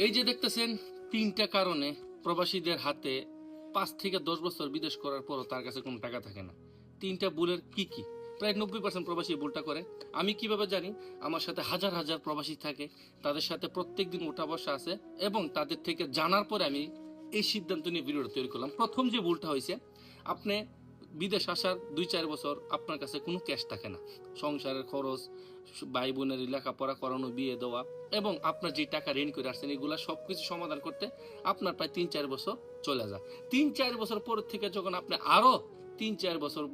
এই যে দেখতেছেন, 3টা কারণে প্রবাসীদের হাতে 5 থেকে 10 বছর বিদেশ করার পরও তার কাছে কোনো টাকা থাকে না। 3টা ভুলের কি কি? প্রায় 90% প্রবাসী ভুলটা করে। আমি কিভাবে জানি? আমার সাথে হাজার হাজার প্রবাসী থাকে, তাদের সাথে প্রত্যেকদিন ওঠা বসা আছে, এবং তাদের থেকে জানার পরে আমি এই সিদ্ধান্ত নিয়ে ভিডিওটা তৈরি করলাম। প্রথম যে ভুলটা হয়েছে, আপনি বিদেশ আসার 2-4 বছর আপনার কাছে কোনো ক্যাশ থাকে না। সংসারের খরচ, ভাই বোনের লেখাপড়া করানো, বিয়ে দেওয়া, এবং আপনার যে টাকা ঋণ করে আসছেন, এগুলা সবকিছু সমাধান করতে আপনার প্রায় 3-4 বছর চলে যায়। 3-4 বছর পর থেকে যখন আপনি আরো 3-4 বছর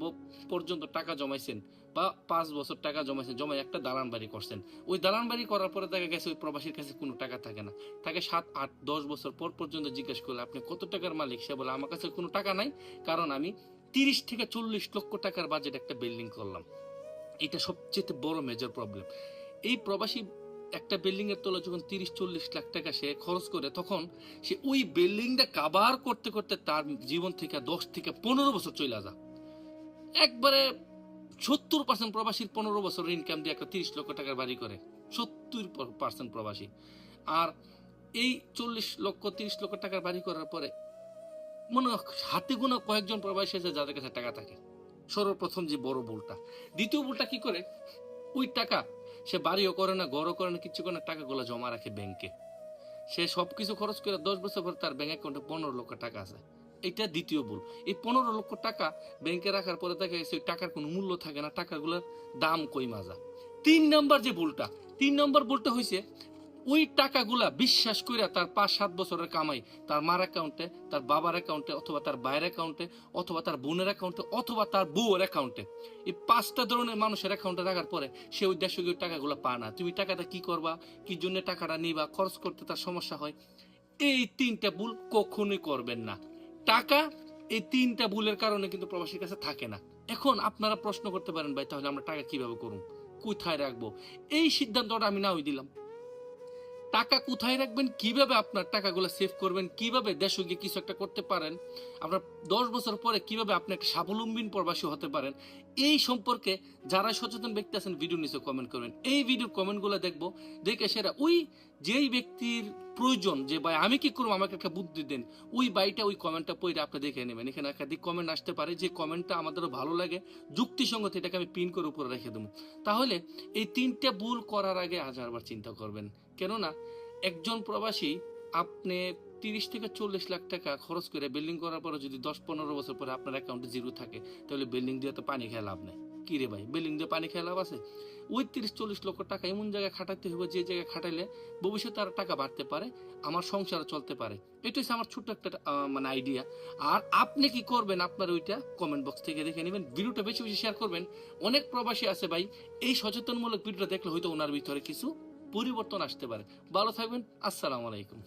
পর্যন্ত টাকা জমাইছেন, বা 5 বছর টাকা জমাইছেন, জমাই একটা দালান বাড়ি করছেন, ওই দালান বাড়ি করার পরে দেখা গেছে ওই প্রবাসীর কাছে কোনো টাকা থাকে না। তাকে 7-8-10 বছর পর পর্যন্ত জিজ্ঞেস করলে আপনি কত টাকার মালিক, সে বলে আমার কাছে কোনো টাকা নাই, কারণ আমি 30 থেকে 40 লক্ষ টাকার বাজেট একটা বিল্ডিং করলাম। এটা সবচেয়ে বড় মেজর প্রবলেম। এই প্রবাসী একটা বিল্ডিং এর তলা যখন 30-40 লাখ টাকা সে খরচ করে, তখন সে ওই বিল্ডিংটা কাভার করতে করতে তার জীবন থেকে 10 থেকে 15 বছর চলে যায়। একবারে 70% প্রবাসীর 15 বছর ইনকাম দিয়ে একটা 30 লক্ষ টাকার বাড়ি করে, 70% প্রবাসী। আর এই 40 লক্ষ 30 লক্ষ টাকার বাড়ি করার পরে মনে হাতে গোনা কয়েকজন প্রবাসী আছে যাদের কাছে টাকা থাকে। সর্বপ্রথম যে বড় ভুলটা। দ্বিতীয় ভুলটা কি করে? ওই টাকা সে বাড়িও করে না, ঘরও করে না, কিছু করে না, টাকাগুলো জমা রাখে ব্যাংকে। সে সবকিছু খরচ করে 10 বছর পর তার ব্যাংক অ্যাকাউন্টে 15 লক্ষ টাকা আছে। এটা দ্বিতীয় ভুল। এই 15 লক্ষ টাকা ব্যাংকে রাখার পরে দেখা গেছে ওই টাকার কোনো মূল্য থাকে না, টাকাগুলোর দাম কইমা যায়। 3 নম্বর ভুলটা হয়েছে, ওই টাকাগুলা বিশ্বাস করে তার 5-7 বছরের কামাই তার মার অ্যাকাউন্টে, তার বাবার অ্যাকাউন্টে, অথবা তার ভাইয়ের অ্যাকাউন্টে, অথবা তার বোনের অ্যাকাউন্টে, অথবা তার বউয়ের অ্যাকাউন্টে, এই 5টা ধরনের মানুষের অ্যাকাউন্টে রাখার পরে সে ওই দেশে গিয়ে টাকাগুলো পায় না। তুমি টাকাটা কি করবা, কি জন্য টাকাটা নিবা, খরচ করতে তার সমস্যা হয়। এই 3টা ভুল কখনোই করবেন না। টাকা এই 3টা ভুলের কারণে কিন্তু প্রবাসীর কাছে থাকে না। এখন আপনারা প্রশ্ন করতে পারেন, ভাই তাহলে আমরা টাকা কিভাবে করব, কোথায় রাখবো? এই সিদ্ধান্তটা আমি নাও দিলাম। টাকা কোথায় রাখবেন, কিভাবে আপনার টাকাগুলো সেভ করবেন, কিভাবে দেশে গিয়ে কিছু একটা করতে পারেন, আপনার 10 বছর পরে কিভাবে আপনি একটা স্বাবলম্বী প্রবাসী হতে পারেন, এই সম্পর্কে যারা সচেতন ব্যক্তি আছেন ভিডিও নিচে কমেন্ট করবেন। এই ভিডিওর কমেন্টগুলো দেখবো, দেখে সেটা ওই যেই ব্যক্তির প্রয়োজন, যে ভাই আমি কি করবো আমাকে একটা বুদ্ধি দেন, ওই বাইটা ওই কমেন্টটা পড়ে আপনি দেখে নেবেন। এখানে একাধিক কমেন্ট আসতে পারে, যে কমেন্টটা আমাদেরও ভালো লাগে, যুক্তিসঙ্গত, এটাকে আমি পিন করে উপরে রেখে দেবো। তাহলে এই 3টে ভুল করার আগে হাজারবার চিন্তা করবেন। কেননা একজন প্রবাসী আপনি 30 থেকে 40 লাখ টাকা খরচ করে বিল্ডিং করার পরে যদি 10-15 বছর পরে আপনার অ্যাকাউন্টে জিরো থাকে, তাহলে বিল্ডিং দিয়ে তো পানি খেয়ে লাভ নেই। কি রে ভাই, বিল্ডিং দিয়ে পানি খেয়ে লাভ আছে? ওই 30-40 লক্ষ টাকা এমন জায়গায় খাটাতে হবে, যে জায়গায় খাটাইলে ভবিষ্যতে আর টাকা বাড়তে পারে, আমার সংসার চলতে পারে। এটা হচ্ছে আমার ছোট্ট একটা মানে আইডিয়া। আর আপনি কি করবেন, আপনার ওইটা কমেন্ট বক্স থেকে দেখে নেবেন। ভিডিওটা বেশি বেশি শেয়ার করবেন। অনেক প্রবাসী আছে ভাই, এই সচেতনমূলক ভিডিওটা দেখলে হয়তো ওনার ভিতরে কিছু পরিবর্তন আসতে পারে। ভালো থাকবেন। আসসালামু আলাইকুম।